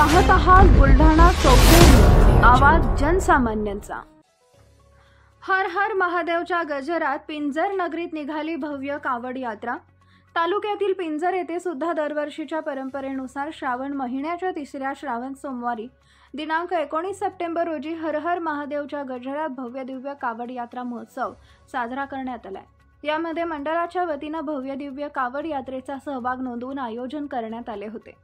पाहत आहात बुलढाणा चौफेर, आवाज जनसामान्यांचा। हर हर महादेवच्या गजरात पिंजर नगरीत निघाली भव्य कावड यात्रा। तालुक्यातील पिंजर येथे सुद्धा दरवर्षीच्या परंपरेनुसार श्रावण महिन्याच्या तिसऱ्या श्रावण सोमवारी दिनांक 19 सप्टेंबर रोजी हर हर महादेवच्या गजरात भव्य दिव्य कावड यात्रा महोत्सव साजरा करण्यात आला। यामध्ये मंडळाच्या वतीने भव्य दिव्य कावड यात्रेचा सहभाग नोंदवून आयोजन करण्यात आले होते।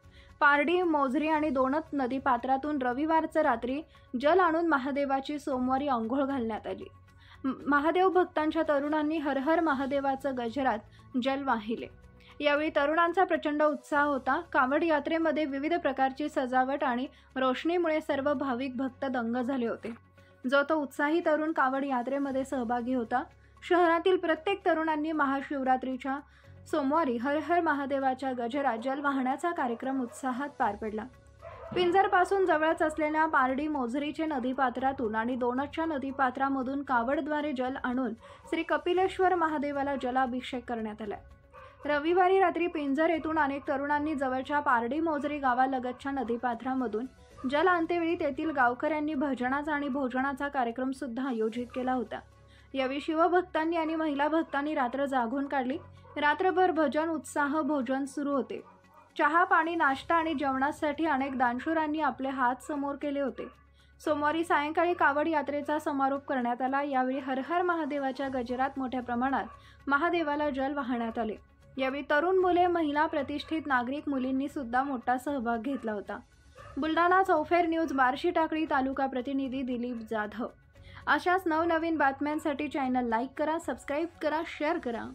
पारडी, मोझरी आणि दोणत नदीपात्रातून रविवारच्या रात्री जल आणून महादेवाची सोमवारी अंघोळ घालण्यात आली। महादेव भक्तांच्या तरुणांनी हर हर महादेवाचं गजरात जल वाहिले। यावेळी तरुणांचा प्रचंड उत्साह होता। कावड यात्रेमध्ये विविध प्रकारची सजावट आणि रोषणीमुळे सर्व भाविक भक्त दंग झाले होते। जो तो उत्साही तरुण कावड यात्रेमध्ये सहभागी होता। शहरातील प्रत्येक तरुणांनी महाशिवरात्रीच्या सोमवारी हर हर महादेवाच्या गजरात जल वाहण्याचा कार्यक्रम उत्साहात पार पडला। पिंजर पासून जवळच असलेल्या पारडी, मोझरीचे नदीपात्रातून आणि दोणतच्या नदीपात्रामधून कावडद्वारे जल आणून श्री कपिलेश्वर महादेवाला जलाभिषेक करण्यात आला। रविवारी रात्री पिंजर येथून अनेक तरुणांनी जवळच्या पारडी, मोझरी गावालगतच्या नदीपात्रामधून जल आणतेवेळी तेथील गावकऱ्यांनी भजनाचा आणि भोजनाचा कार्यक्रम सुद्धा आयोजित केला होता। यावेळी शिवभक्तांनी आणि महिला भक्तांनी रात्र जागून काढली। रात्रभर भजन, उत्साह, भोजन सुरू होते। चहा, पाणी, नाश्ता आणि जेवणासाठी अनेक दानशूरांनी आपले हात समोर केले होते। सोमवारी सायंकाळी कावड यात्रेचा समारोप करण्यात आला। यावेळी हर हर महादेवाच्या गजरात मोठ्या प्रमाणात महादेवाला जल वाहण्यात आले। यावेळी तरुण मुले, महिला, प्रतिष्ठित नागरिक, मुलींनी सुद्धा मोठा सहभाग घेतला होता। बुलढाणा चौफेर न्यूज, बार्शी टाकळी तालुका प्रतिनिधी दिलीप जाधव। अशाच नवनवीन बातम्यांसाठी चॅनल लाईक करा, सबस्क्राईब करा, शेअर करा।